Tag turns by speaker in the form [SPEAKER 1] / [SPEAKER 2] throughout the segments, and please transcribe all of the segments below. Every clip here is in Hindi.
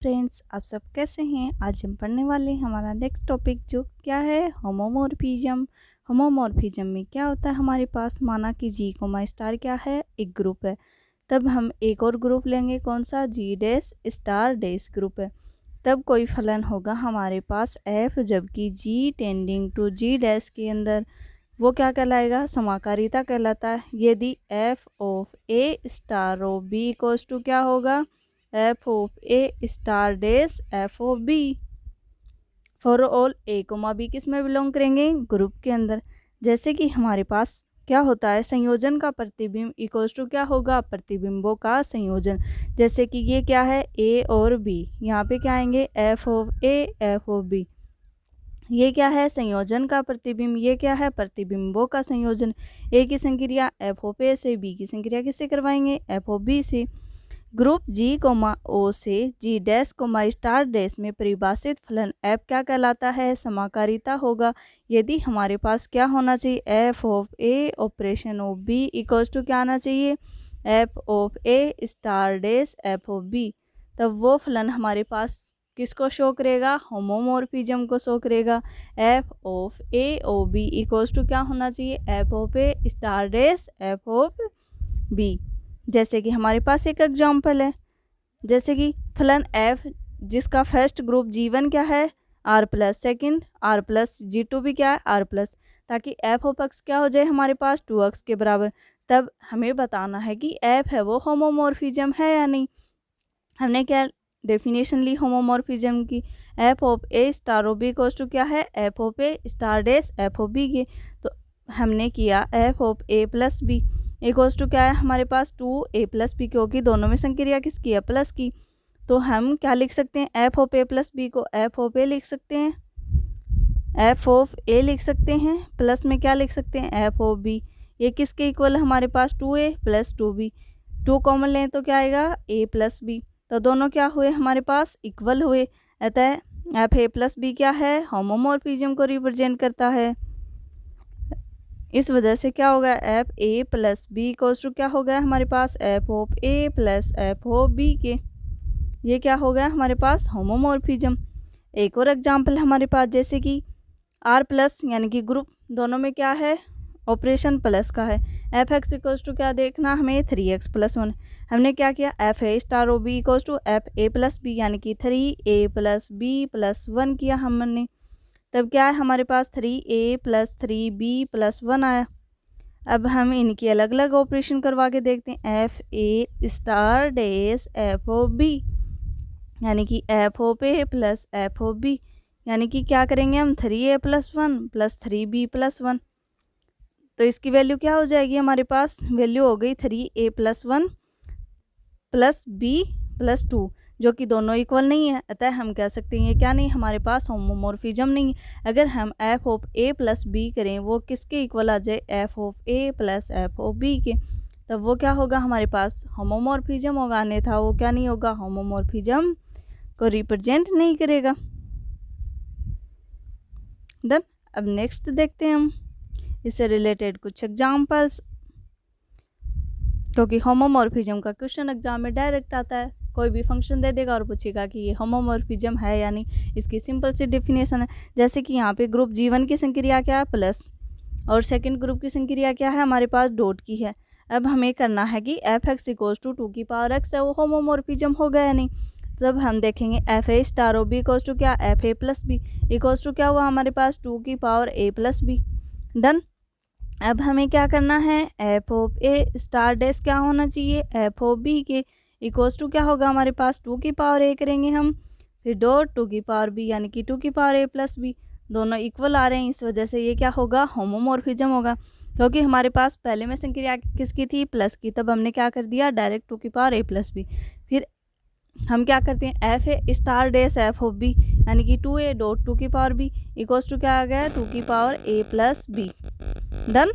[SPEAKER 1] फ्रेंड्स, आप सब कैसे हैं। आज हम पढ़ने वाले हैं हमारा नेक्स्ट टॉपिक, जो क्या है होमोमॉर्फिज्म। होमोमॉर्फिज्म में क्या होता है, हमारे पास माना कि जी कोमा स्टार क्या है, एक ग्रुप है। तब हम एक और ग्रुप लेंगे, कौन सा, g dash star dash group है। तब कोई फलन होगा हमारे पास एफ, जबकि g tending to ji dash के अंदर वो क्या कहलाएगा, समाकारिता कहलाता है। यदि f of A star of B equals to क्या होगा, f of A star dash f of b for all a comma b किस में बिलोंग करेंगे, ग्रुप के अंदर। जैसे कि हमारे पास क्या होता है, संयोजन का प्रतिबिंब इक्वल्स टू क्या होगा, प्रतिबिंबों का संयोजन। जैसे कि ये क्या है, ए और बी, यहाँ पे क्या आएंगे, f of a f of b. ये क्या है, संयोजन का प्रतिबिंब, ये क्या है, प्रतिबिंबों का संयोजन। ए की संक्रिया एफ ऑफ ए से, बी की संक्रिया किससे करवाएंगे, एफ ऑफ बी से। ग्रुप जी कोमा ओ से जी डैश कोमा स्टार डैश में परिभाषित फलन एफ क्या कहलाता है, समाकारिता होगा। यदि हमारे पास क्या होना चाहिए, F of a operation of B equals to क्या आना चाहिए, F of A star dash f of b. तब वो फलन हमारे पास किसको शो करेगा, होमोमॉर्फिज्म को शो करेगा। F of a o b equals to क्या होना चाहिए, F of A star dash f of b. जैसे कि हमारे पास एक एग्जाम्पल है, जैसे कि फलन एफ जिसका फर्स्ट ग्रुप जी1 क्या है, r plus, second r plus, जी2 भी क्या है, आर प्लस, ताकि एफ ऑफ एक्स क्या हो जाए हमारे पास 2x के बराबर। तब हमें बताना है कि एफ है वो होमोमॉर्फिज्म है या नहीं। हमने क्या डेफिनेशन ली होमोमॉर्फिज्म की, f of A star of B equals to क्या है, F of A star dash f of B के। तो हमने किया f of A plus B equals to क्या है हमारे पास 2a प्लस बी, क्योंकि दोनों में संक्रिया किसकी है, प्लस की। तो हम क्या लिख सकते हैं, f of A plus b को एफ ऑफ ए लिख सकते हैं, एफ ऑफ ए लिख सकते हैं, प्लस में क्या लिख सकते हैं, एफ ऑफ बी। ये किसके इक्वल है हमारे पास, 2a प्लस 2b। 2 कॉमन लें तो क्या आएगा, a प्लस बी। तो दोनों क्या हुए हमारे पास, इक्वल हुए। अतः एफ ए प्लस बी क्या है, होमोमॉर्फिज्म को रिप्रेजेंट करता है। इस वजह से क्या होगा, F A plus B equals to क्या हो गया हमारे पास, F of A plus F of B के। ये क्या हो गया हमारे पास, होमोमॉर्फिज्म। एक और एग्जांपल हमारे पास, जैसे कि आर प्लस यानी कि ग्रुप दोनों में क्या है, ऑपरेशन प्लस का है। एफ एक्स इक्वल्स टू क्या देखना हमें, 3x प्लस 1। हमने क्या किया, f A star o b equals to f A plus b यानी कि 3a प्लस बी प्लस 1 किया हमने। तब क्या है हमारे पास, 3a प्लस 3b प्लस 1 आया। अब हम इनकी अलग अलग ऑपरेशन करवा के देखते हैं। F A star dash f of b यानी कि f of A plus F of b, यानी कि क्या करेंगे हम, 3a plus 1 plus 3b plus 1। तो इसकी वैल्यू क्या हो जाएगी हमारे पास, वैल्यू हो गई 3a plus 1 plus b plus 2, जो कि दोनों इक्वल नहीं है। अतः हम कह सकते हैं ये क्या नहीं, हमारे पास होमोमॉर्फिज्म नहीं है। अगर हम f of A plus b करें, वो किसके इक्वल आ जाए, f of A plus F of B के, तब वो क्या होगा हमारे पास, होमोमॉर्फिज्म होगा। अन्यथा वो क्या नहीं होगा, होमोमॉर्फिज्म को रिप्रेजेंट नहीं करेगा। डन। अब नेक्स्ट देखते हैं हम इससे रिलेटेड कुछ एग्जाम्पल्स, क्योंकि होमोमॉर्फिज्म का क्वेश्चन एग्जाम में डायरेक्ट आता है। कोई भी फंक्शन दे देगा और पूछेगा कि ये होमोमॉर्फिज्म है या नहीं। इसकी सिंपल सी डेफिनेशन है, जैसे कि यहाँ पे ग्रुप जी1 की संक्रिया क्या है, प्लस, और सेकंड ग्रुप की संक्रिया क्या है हमारे पास, डॉट की है। अब हमें करना है कि एफ एक्स इक्वल्स टू 2 की पावर एक्स है, वो होमोमॉर्फिज्म हो गया या नहीं। तब हम देखेंगे F A star of B equals to क्या, F A plus B equals to क्या हुआ हमारे पास, 2 की power A plus B. Done. अब हमें क्या करना है, F of A star dash क्या होना चाहिए, एफ ऑफ बी के इक्वल्स टू क्या होगा हमारे पास, 2 की पावर ए करेंगे हम, फिर डॉट 2 की पावर बी यानी कि 2 की पावर ए प्लस बी। दोनों इक्वल आ रहे हैं, इस वजह से ये क्या होगा, होमोमॉर्फिज्म होगा। क्योंकि हमारे पास पहले में संक्रिया किसकी थी, प्लस की, तब हमने क्या कर दिया, डायरेक्ट 2 की पावर ए प्लस बी। फिर हम क्या करते हैं, f A star dash f of b यानी कि 2a डॉट 2 की पावर बी इक्वल्स टू क्या आ गया, 2 की power A plus B. Done.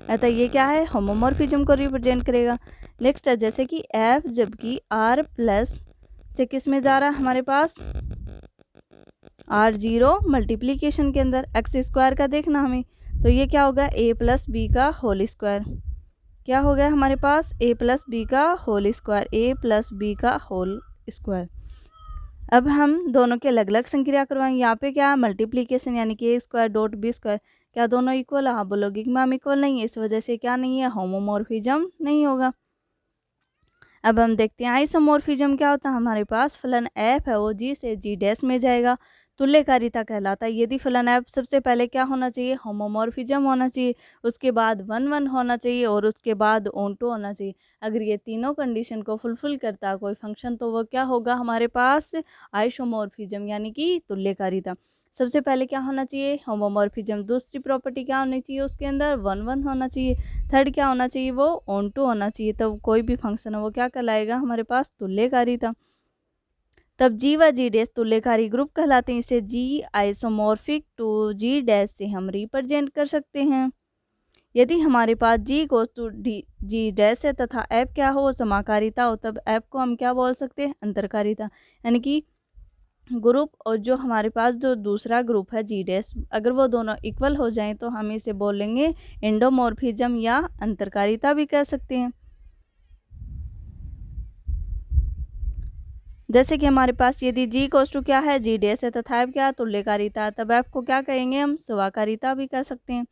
[SPEAKER 1] अतः ये क्या है, होमोमॉर्फिज्म को रिप्रेजेंट करेगा। नेक्स्ट है, जैसे कि एफ जबकि आर प्लस से किस में जा रहा है हमारे पास, R0 मल्टीप्लीकेशन के अंदर एक्स स्क्वायर का देखना हमें। तो ये क्या होगा, a प्लस बी का होल स्क्वायर। क्या हो गया हमारे पास, a प्लस बी का whole square, a plus b का होल स्क्वायर। अब हम दोनों के अलग अलग संक्रिया करवाएंगे। यहाँ पे क्या मल्टीप्लीकेशन यानी कि a² डॉट b², क्या दोनों इक्वल? आप बोलोगे कि मैम इक्वल नहीं है, इस वजह से क्या नहीं है, होमोमॉर्फिज्म नहीं होगा। अब हम देखते हैं आइसोमॉर्फिज्म क्या होता है। हमारे पास फलन f है वो g से g डैश में जाएगा, तुल्यकारिता कहलाता है। यदि फलन f सबसे पहले क्या होना चाहिए, होमोमॉर्फिज्म होना चाहिए, उसके बाद 1 1 होना चाहिए और उसके बाद ऑन टू होना चाहिए। अगर ये तीनों कंडीशन को फुलफिल करता है कोई फंक्शन तो वो क्या होगा हमारे पास, आइसोमॉर्फिज्म यानी कि तुल्यकारिता। सबसे पहले क्या होना चाहिए, होमोमॉर्फिज्म। दूसरी प्रॉपर्टी क्या होनी चाहिए, उसके अंदर 1 1 होना चाहिए। थर्ड क्या होना चाहिए, वो ऑन टू होना चाहिए। तो कोई भी फंक्शन है वो क्या कहलाएगा हमारे पास, तुल्यकारिता। तब जी व जी डैश तुल्यकारी ग्रुप कहलाते हैं। इसे G isomorphic to ji dash से हम रिप्रेजेंट कर सकते हैं। यदि हमारे पास G goes to D G dash है तथा एफ क्या हो, समाकारिता हो, तब एफ को हम क्या बोल सकते हैं, अंतरकारिता। यानी कि ग्रुप और जो हमारे पास जो दूसरा ग्रुप है जी डैश, अगर वो दोनों इक्वल हो जाएं तो हम इसे बोलेंगे एंडोमॉर्फिज्म या अंतरकारिता भी कह सकते हैं। जैसे कि हमारे पास यदि जी कोस टू क्या है, जी डैश है तथा एफ क्या, तुल्यकारिता, तब एफ को क्या कहेंगे हम, स्वाकारिता भी कह सकते हैं।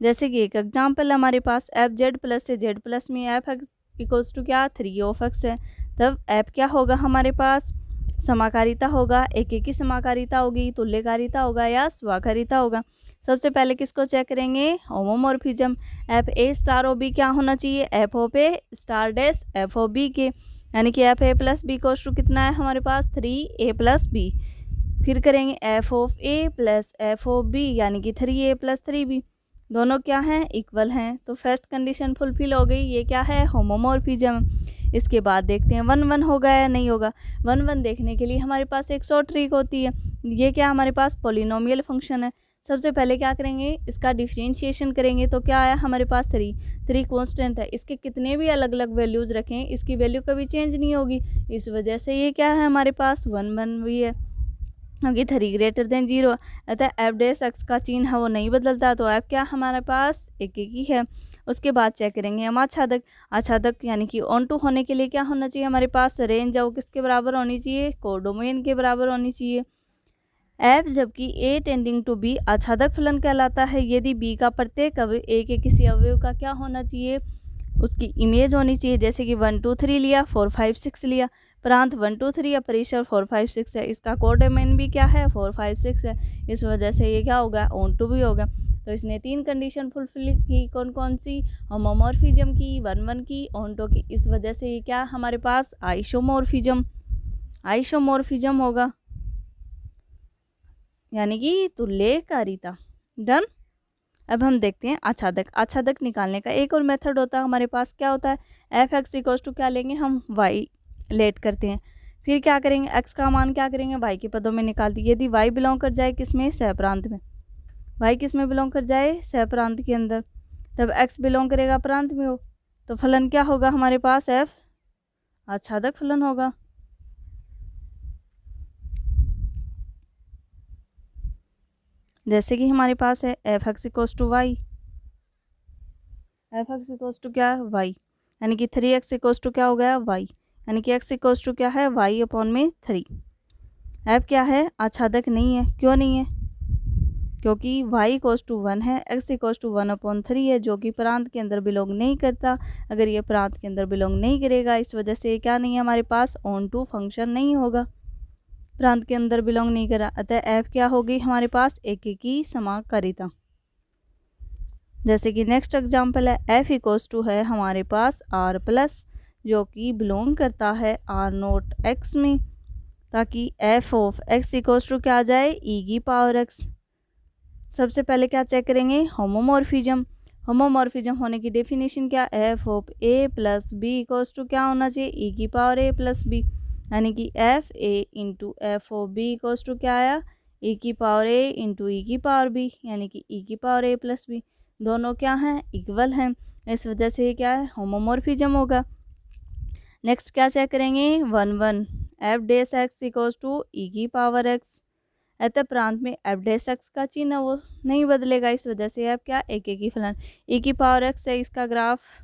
[SPEAKER 1] जैसे कि एक एग्जाम्पल हमारे पास एफ जेड प्लस से जेड प्लस में एफ एक्स इक्वल्स टू क्या, 3 है, तब एफ क्या होगा हमारे पास, समाकारिता होगा। एक की समाकारिता होगी, तुल्यकारिता होगा या स्वाकारिता होगा। सबसे पहले किसको चेक करेंगे, होमोमॉर्फिज्म। एफ ए स्टार ओ बी क्या होना चाहिए, एफ ओ पे star dash f o b के, यानी कि एफ ए प्लस बी कोस टू कितना है हमारे पास, 3a प्लस बी। फिर करेंगे f of A plus F of b यानी कि 3a प्लस 3b, दोनों क्या हैं, इक्वल हैं। तो फर्स्ट कंडीशन फुलफिल हो गई, ये क्या है, होमोमॉर्फिज्म। इसके बाद देखते हैं 1 1 होगा या नहीं होगा। 1 1 देखने के लिए हमारे पास एक शॉर्ट ट्रिक होती है। ये क्या हमारे पास पॉलिनोमियल फंक्शन है। सबसे पहले क्या करेंगे, इसका डिफरेंशिएशन करेंगे तो क्या आया हमारे पास, 3 कांस्टेंट है। इसके कितने भी अलग अलग वैल्यूज़ रखें इसकी वैल्यू कभी चेंज नहीं होगी, इस वजह से ये क्या है हमारे पास 1 1 भी है, क्योंकि 3 ग्रेटर देन 0। अतः एफ डैश एक्स का चिन्ह है वो नहीं बदलता, तो एफ क्या हमारे पास एक ही है। उसके बाद चेक करेंगे हम आच्छादक। आच्छादक यानी कि ऑन टू होने के लिए क्या होना चाहिए हमारे पास, रेंज है वो किसके बराबर होनी चाहिए, कोडोमेन के बराबर होनी चाहिए। एफ जबकि ए टेंडिंग टू बी आच्छादक फलन कहलाता है। यदि बी का प्रत्येक अवयव ए के किसी अवयव का क्या होना चाहिए, उसकी इमेज होनी चाहिए। जैसे कि 1 2 3 लिया, 4 5 6 लिया, प्रांत 1 2 3 या परिसर 4 5 6 है, इसका कोडोमेन भी क्या है, 4 5 6 है। इस वजह से ये क्या होगा, ऑन टू भी होगा। तो इसने 3 कंडीशन फुलफिल की, कौन कौन सी, होमोमॉर्फिज्म की, 1 1 की, ऑन टू की। इस वजह से ये क्या हमारे पास, आइसोमॉर्फिज्म होगा, यानी कि तुल्यकारिता। डन। अब हम देखते हैं आच्छादक। आच्छादक निकालने का एक और मेथड होता है हमारे पास, क्या होता है, एफ एक्स इक्वल्स टू क्या लेंगे हम, वाई लेट करते हैं। फिर क्या करेंगे, एक्स का मान क्या करेंगे, वाई के पदों में निकाल दी। यदि वाई बिलोंग कर जाए किसमें, सहप्रांत में, वाई किस में बिलोंग कर जाए, सहप्रांत के अंदर, तब एक्स बिलोंग करेगा प्रांत में हो, तो फलन क्या होगा हमारे पास, एफ आच्छादक फलन होगा। जैसे कि हमारे पास है f x equals to y, f x equals to क्या है, वाई, यानी कि 3x इक्वल्स टू क्या हो गया, वाई, यानी कि x इक्वल्स टू क्या है, वाई अपॉन में 3। एफ क्या है, आच्छादक नहीं है। क्यों नहीं है, क्योंकि y इक्वल्स टू 1 है, x इक्वल्स टू 1/3 है, जो कि प्रांत के अंदर बिलोंग नहीं करता। अगर ये प्रांत के अंदर बिलोंग नहीं करेगा, इस वजह से ये क्या नहीं है हमारे पास, ऑन टू फंक्शन नहीं होगा, प्रांत के अंदर बिलोंग नहीं करा। अतः एफ क्या होगी हमारे पास, एक की समाकारिता। जैसे कि नेक्स्ट एग्जाम्पल है, एफ इक्वल्स टू है हमारे पास आर प्लस, जो कि बिलोंग करता है आर नोट एक्स में, ताकि f of x equals to क्या आ जाए, ई की पावर एक्स। सबसे पहले क्या चेक करेंगे, होमोमॉर्फिज्म। होमोमॉर्फिज्म होने की डेफिनेशन क्या, f of A plus B equals to क्या होना चाहिए, ई की पावर ए प्लस बी, यानी कि f a into f of B equals to क्या आया, ई की पावर ए इंटू ई की पावर बी, यानी कि ई की पावर ए प्लस बी। दोनों क्या हैं, इक्वल हैं, इस वजह से ये क्या है, होमोमॉर्फिज्म होगा। नेक्स्ट क्या चेक करेंगे, 1 1 F dash X equals to E की पावर एक्स। अतः प्रांत में एफ डैश एक्स का चिन्ह वो नहीं बदलेगा, इस वजह से एफ क्या, एक ही फलन। ई की पावर एक्स है, इसका ग्राफ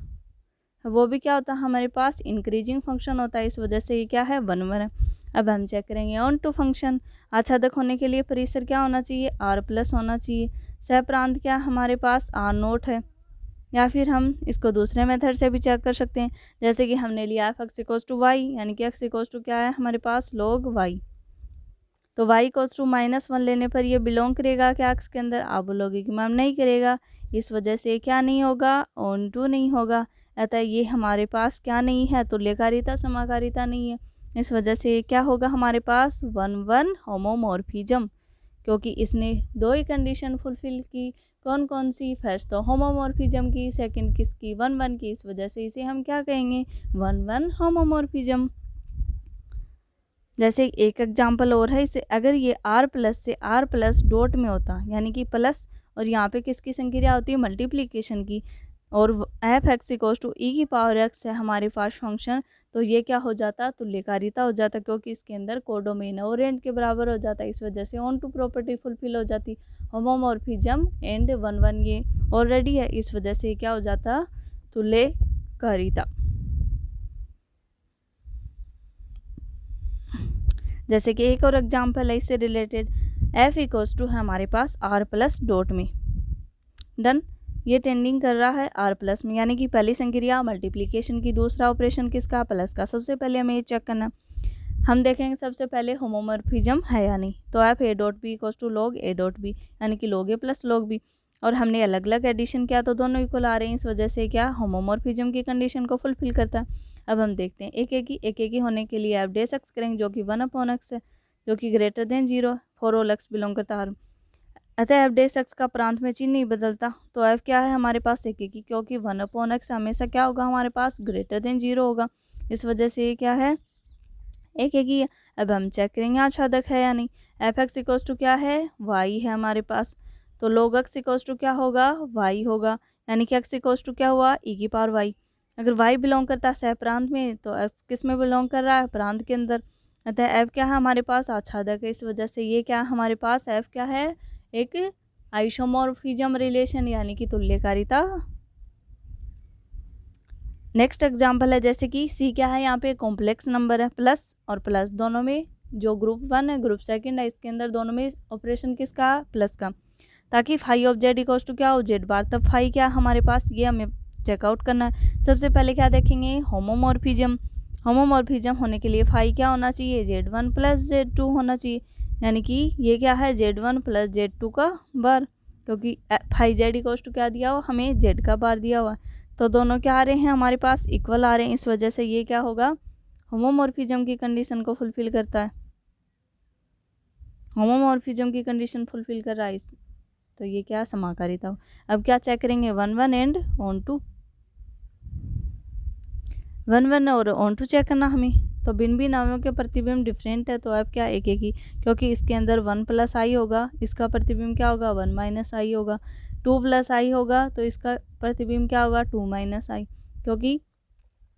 [SPEAKER 1] वो भी क्या होता है हमारे पास, इंक्रीजिंग फंक्शन होता है, इस वजह से ये क्या है, 1 1 है। अब हम चेक करेंगे ऑन टू फंक्शन। आच्छादक होने के लिए परिसर क्या होना चाहिए, आर प्लस होना चाहिए। सह प्रांत क्या हमारे पास आर नोट है, या फिर हम इसको दूसरे मेथड से भी चेक कर सकते हैं, जैसे कि हमने लिया f x equals to y, यानी कि एक्स इक्वल्स टू क्या है हमारे पास लॉग वाई। तो y इक्वल्स टू -1 लेने पर ये बिलोंग करेगा क्या एक्स के अंदर, आप बोलोगे कि मैम नहीं करेगा, इस वजह से क्या नहीं होगा, ऑन टू नहीं होगा। अतः ये हमारे पास क्या नहीं है, तुल्यकारिता समाकारिता नहीं है। इस वजह से क्या होगा हमारे पास 1-1 होमोमॉर्फिज्म, क्योंकि इसने दो ही कंडीशन फुलफिल की। कौन कौन सी, फर्स्ट तो होमोमॉर्फिज्म की, सेकंड किसकी, 1-1 की। इस वजह से इसे हम क्या कहेंगे, 1-1 होमोमॉर्फिज्म। जैसे एक एग्जाम्पल और है, इसे अगर ये r प्लस से r प्लस डॉट में होता, यानी कि प्लस, और यहाँ पे किसकी संक्रिया होती है, मल्टीप्लिकेशन की, और F x equals to E की पावर एक्स है हमारे पास फंक्शन, तो ये क्या हो जाता, तुल्यकारिता हो जाता, क्योंकि इसके अंदर कोडोमेन और रेंज के बराबर हो जाता है। इस वजह से ऑन टू प्रॉपर्टी फुलफिल हो जाती। होमोमॉर्फिज्म एंड 1-1 ये ऑलरेडी है, इस वजह से क्या हो जाता, तुल्यकारिता। जैसे कि एक और एग्जाम्पल है इससे रिलेटेड, f इक्वल्स टू है हमारे पास r प्लस डॉट में, डन। ये टेंडिंग कर रहा है r प्लस में, यानी कि पहली संक्रिया मल्टीप्लिकेशन की, दूसरा ऑपरेशन किसका, प्लस का। सबसे पहले हमें ये चेक करना, हम देखेंगे सबसे पहले होमोमॉर्फिज्म है या नहीं। तो f a dot b equals to log a dot b, यानी कि log a plus log b, और हमने अलग अलग एडिशन किया तो दोनों इक्वल आ रहे हैं, इस वजह से क्या होमोमॉर्फिज्म की कंडीशन को फुलफिल करता है। अब हम देखते हैं एक एक ही होने के लिए एफ डेस एक्स करेंगे, जो कि 1/x है, जो कि greater than 0 for all x belong करता है। अतः एफ डेस एक्स का प्रांत में चिन्ह नहीं बदलता, तो एफ क्या है हमारे पास एक ही, क्योंकि 1/x हमेशा क्या होगा हमारे पास, ग्रेटर देन 0 होगा। इस वजह से ये क्या है, एक ही है। अब हम चेक करेंगे आच्छादक है या नहीं। एफ एक्स इक्वल्स टू क्या है, वाई है हमारे पास, तो log x इक्वल्स टू क्या होगा, वाई होगा, यानी कि x इक्वल्स टू क्या हुआ, ई की पावर वाई। अगर y बिलोंग करता है सह प्रांत में, तो x किस में बिलोंग कर रहा है, प्रांत के अंदर। अतः f क्या है हमारे पास, आच्छादक है, इस वजह से ये क्या हमारे पास f क्या है, एक आइसोमॉर्फिज्म रिलेशन, यानी कि तुल्यकारिता। नेक्स्ट एग्जाम्पल है, जैसे कि c क्या है, यहाँ पे कॉम्प्लेक्स नंबर है, प्लस और प्लस दोनों में, जो ग्रुप 1 है ग्रुप 2 है, इसके अंदर दोनों में ऑपरेशन किसका, प्लस का, ताकि phi of z equals to क्या हो, जेड बार। तब फाई क्या हमारे पास, ये हमें चेकआउट करना है। सबसे पहले क्या देखेंगे, होमोमॉर्फिज्म। होमोमॉर्फिज्म होने के लिए फाई क्या होना चाहिए, Z1 प्लस Z2 होना चाहिए, यानी कि ये क्या है, Z1 प्लस Z2 का बार, क्योंकि फाई जेड इक्वल्स टू क्या दिया हुआ हमें, जेड का बार दिया हुआ, तो दोनों क्या आ रहे हैं हमारे पास, इक्वल आ रहे हैं। इस वजह से ये क्या होगा, होमोमॉर्फिज्म की कंडीशन को फुलफिल करता है, होमोमॉर्फिज्म की कंडीशन फुलफिल कर रहा है, तो ये क्या समाकारिता हो। अब क्या चेक करेंगे, 1-1 एंड ऑन टू, 1-1 और ऑन टू चेक करना हमें। तो भिन्न भिन्न अवयवों के प्रतिबिंब डिफरेंट है, तो अब क्या एक ही, क्योंकि इसके अंदर 1 प्लस आई होगा, इसका प्रतिबिंब क्या होगा, 1 माइनस आई होगा। 2 प्लस आई होगा, तो इसका प्रतिबिंब क्या होगा, 2 माइनस आई, क्योंकि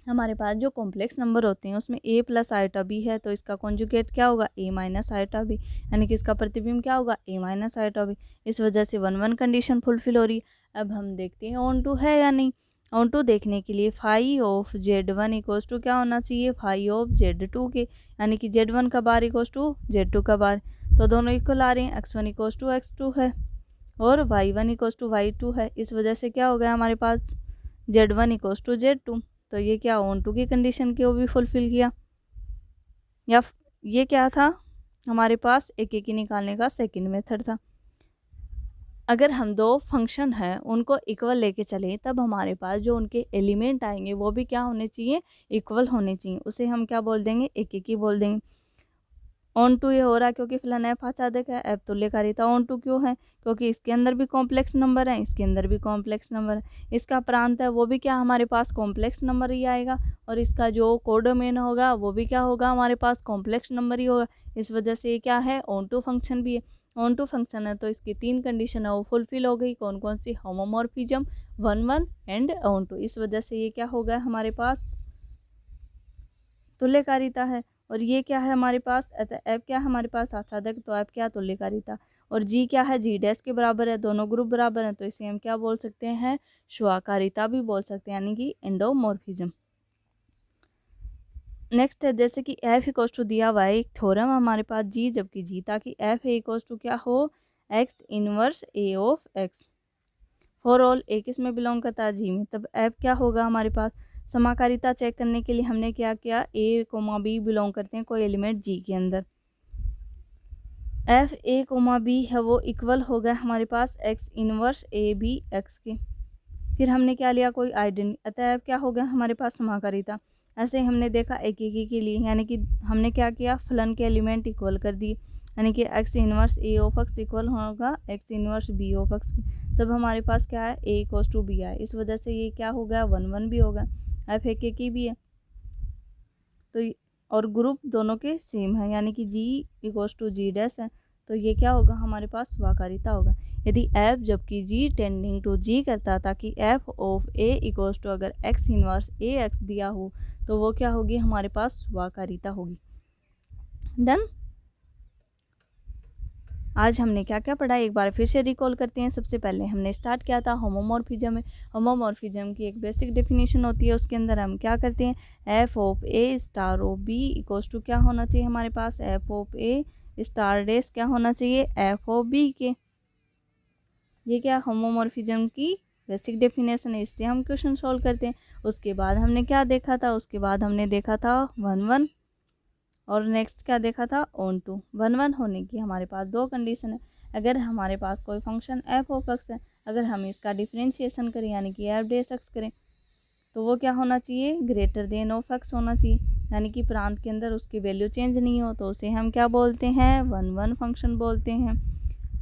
[SPEAKER 1] हमारे पास जो कॉम्प्लेक्स नंबर होते हैं उसमें a प्लस आयोटा b है, तो इसका कॉन्जुगेट क्या होगा, a माइनस आयोटा b, यानी कि इसका प्रतिबिंब क्या होगा, a माइनस आयोटा b। इस वजह से 1-1 कंडीशन फुलफिल हो रही है। अब हम देखते हैं ऑन टू है या नहीं। ऑन टू देखने के लिए phi of Z1 equals to क्या होना चाहिए, फाई ऑफ Z2 के, यानी कि Z1 का बार इक्वल्स टू Z2 का बार, तो दोनों इक्वल आ रहे हैं। x1 इक्वल्स टू x2 है और y1 इक्वल्स टू y2 है, इस वजह से क्या हो गया हमारे पास, Z1 इक्वल्स टू Z2, तो ये क्या ऑन टू की कंडीशन को भी फुलफिल किया। या ये क्या था हमारे पास, एक ही निकालने का सेकंड मेथड था। अगर हम दो फंक्शन हैं उनको इक्वल लेके चलें, तब हमारे पास जो उनके एलिमेंट आएंगे वो भी क्या होने चाहिए, इक्वल होने चाहिए। उसे हम क्या बोल देंगे, एक ही बोल देंगे। ऑन टू ये हो रहा है क्योंकि फिलहाल एफ आच्छादक है, एफ तुल्यकारिता ऑन टू क्यों है, क्योंकि इसके अंदर भी कॉम्प्लेक्स नंबर है, इसके अंदर भी कॉम्प्लेक्स नंबर है, इसका प्रांत है वो भी क्या हमारे पास कॉम्प्लेक्स नंबर ही आएगा, और इसका जो कोडोमेन होगा वो भी क्या होगा हमारे पास कॉम्प्लेक्स नंबर ही होगा। इस वजह से ये क्या है, ऑन टू फंक्शन भी है। ऑन टू फंक्शन है तो इसकी 3 कंडीशन है वो फुलफिल हो गई। कौन कौन सी, होमोमॉर्फिज्म, 1-1 एंड ऑन टू। इस वजह से ये क्या हो गया हमारे पास, तुल्यकारिता है। और ये क्या है हमारे पास, एफ क्या है हमारे पास आच्छादक, तो एफ क्या, तुल्यकारिता। और जी क्या है, जी डैश के बराबर है, दोनों ग्रुप बराबर हैं, तो इसे हम क्या बोल सकते हैं, स्वाकारिता भी बोल सकते हैं, यानी कि एंडोमॉर्फिज्म। नेक्स्ट है जैसे कि एफ इक्वल्स टू दिया हुआ है एक थ्योरम हमारे पास जी, जबकि जी ताकि एफ ए इक्वल्स टू क्या हो, X inverse A of X for all A किस में बिलोंग करता है, जी में। तब एफ क्या होगा हमारे पास, समाकारिता चेक करने के लिए हमने क्या किया, ए कोमा बी बिलोंग करते हैं कोई एलिमेंट जी के अंदर। एफ ए कोमा बी है वो इक्वल हो गया हमारे पास X inverse A B X के। फिर हमने क्या लिया, कोई आइडेंटिटी, अतः क्या हो गया हमारे पास समाकारिता। ऐसे ही हमने देखा एक एक के लिए, यानी कि हमने क्या किया, फलन के एलिमेंट इक्वल कर दिए, यानी कि X inverse A of X equal होगा X inverse B of X. तब हमारे पास क्या है, ए इक्वल्स टू बी है, इस वजह से ये क्या हो गया, 1 1 भी होगा। एफ एक की भी है तो और ग्रुप दोनों के सेम है, यानी कि G equals to ji dash है, तो ये क्या होगा हमारे पास स्वाकारिता होगा। यदि एफ जबकि जी टेंडिंग टू जी करता ताकि f of a equals to अगर एक्स इनवर्स ए एक्स दिया हो तो वो क्या होगी हमारे पास स्वाकारिता होगी। डन। आज हमने क्या क्या पढ़ा एक बार फिर से रिकॉल करते हैं। सबसे पहले हमने स्टार्ट किया था होमोमॉर्फिज्म में। होमोमॉर्फिज्म की एक बेसिक डेफिनेशन होती है, उसके अंदर हम क्या करते हैं, f of A star of B equals to क्या होना चाहिए हमारे पास, F of A star dash क्या होना चाहिए, एफ ऑफ बी के। ये क्या होमोमॉर्फिज्म की बेसिक डेफिनेशन है, इससे हम क्वेश्चन सॉल्व करते हैं। उसके बाद हमने क्या देखा था, उसके बाद हमने देखा था 1 1 और नेक्स्ट क्या देखा था, ऑन टू। 1 1 होने की हमारे पास दो कंडीशन है। अगर हमारे पास कोई फंक्शन एफ ऑफ एक्स है, अगर हम इसका डिफ्रेंशिएशन करें यानी कि एफ डेस एक्स करें तो वो क्या होना चाहिए, ग्रेटर देन ऑफ एक्स होना चाहिए, यानी कि प्रांत के अंदर उसकी वैल्यू चेंज नहीं हो, तो उसे हम क्या बोलते हैं, 1 1 फंक्शन बोलते हैं।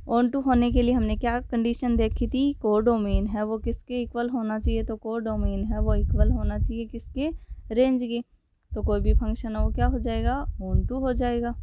[SPEAKER 1] ऑन टू होने के लिए हमने क्या कंडीशन देखी थी, कोडोमेन है वो किसके इक्वल होना चाहिए, तो कोडोमेन है वो इक्वल होना चाहिए किसके, रेंज के। तो कोई भी फंक्शन है वो क्या हो जाएगा, ऑन टू हो जाएगा।